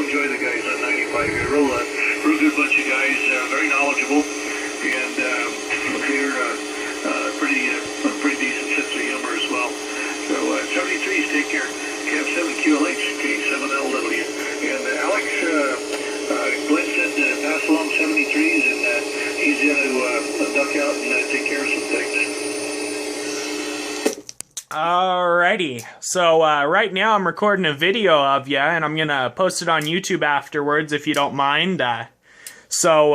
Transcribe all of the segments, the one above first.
enjoy the guys on 95 here. Real good bunch of guys, very knowledgeable, and they're pretty decent sense of humor as well. So 73s, take care. Cap 7 QLH, K7LW. And Alex, Glenn said pass along 73s, and he's going to duck out and take care of some things. Alrighty, so right now I'm recording a video of you, and I'm gonna post it on YouTube afterwards if you don't mind. So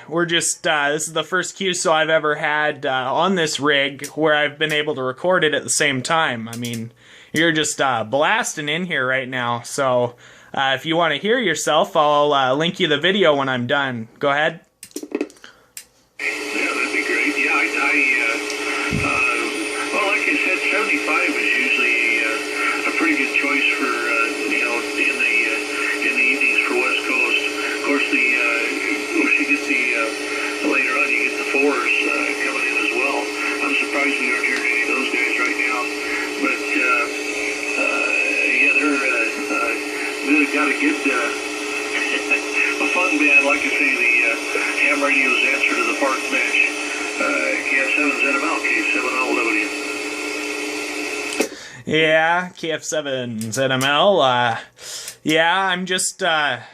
we're just, this is the first QSO I've ever had on this rig where I've been able to record it at the same time. I mean, you're just blasting in here right now, so if you want to hear yourself, I'll link you the video when I'm done. Go ahead. Yeah, that'd be great. Yeah, well, like I said, 75 is usually a pretty good choice for, in the evenings for West Coast. Of course, once you get later on, you get the 4s coming in as well. I'm surprised we aren't hearing any of those guys right now. But, yeah, they've got a good, a fun band. Like I say, the ham radio's answer to the park bench. KF7ZML, K7LW. Yeah, KF7ZML. Yeah, I'm just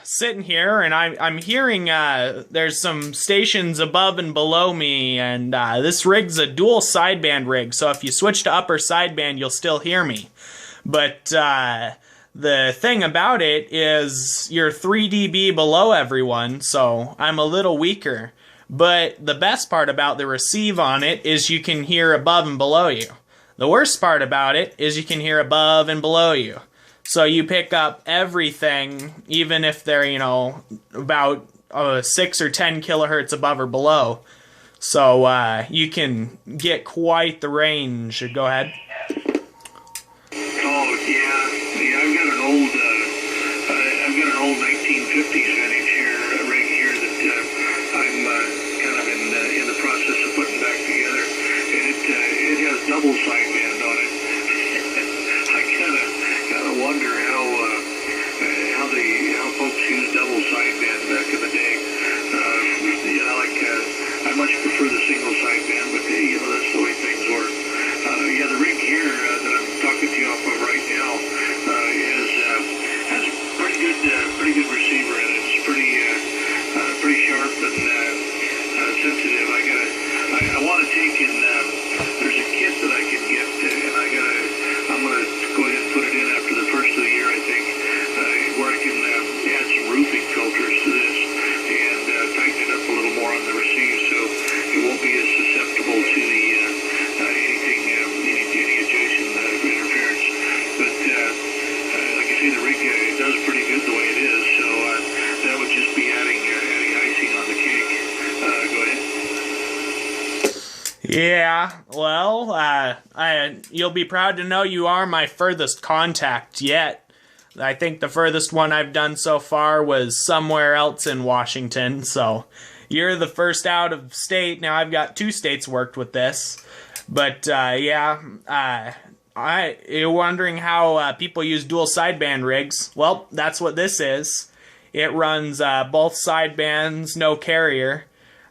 sitting here, and I'm hearing there's some stations above and below me, and this rig's a dual sideband rig, so if you switch to upper sideband, you'll still hear me. But the thing about it is you're 3 dB below everyone, so I'm a little weaker. But the best part about the receive on it is you can hear above and below you. The worst part about it is you can hear above and below you. So you pick up everything, even if they're, about 6 or 10 kilohertz above or below. So you can get quite the range. Go ahead. Oh, yeah. I've got an old 1950s vintage rig here that I'm kind of in the process of putting back together, and it has double sideband on it. I kind of wonder how folks used double sideband back in the day. I much prefer the single sideband, but that's the way things work. Yeah, the rig here that I'm talking to you off of right now has pretty good receiver in it. It's pretty sharp and sensitive. I want to take in. There's a kit that I can get, and I'm gonna go ahead and put it in after the first of the year, I think, where I can add some roofing filters to this and tighten it up a little more on the receive, so it won't be as susceptible to the any adjacent interference. But like I say, the rig does pretty good the way it is, so that would just be adding icing on the cake. Go ahead. Yeah, well, you'll be proud to know you are my furthest contact yet. I think the furthest one I've done so far was somewhere else in Washington, so you're the first out of state. Now I've got 2 states worked with this, but yeah, you're wondering how people use dual sideband rigs. Well, that's what this is. It runs both sidebands, no carrier.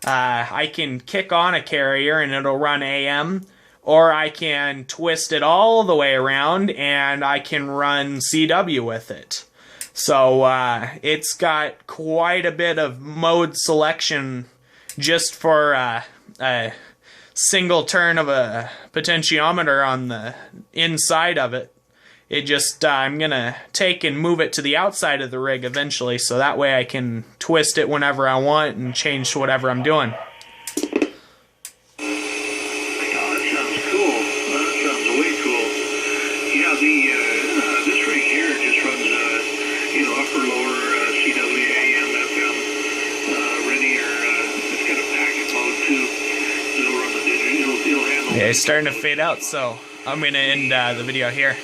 I can kick on a carrier and it'll run AM, or I can twist it all the way around and I can run CW with it. So it's got quite a bit of mode selection just for a single turn of a potentiometer on the inside of it. It just, I'm going to take and move it to the outside of the rig eventually, so that way I can twist it whenever I want and change to whatever I'm doing. Oh, that sounds cool. That sounds way cool. Yeah, this rig here just runs, upper, lower, CW, AM, FM, linear. It's got a packet mode too. It'll run the digital. It'll handle. Yeah, it's starting to fade out, so I'm going to end the video here.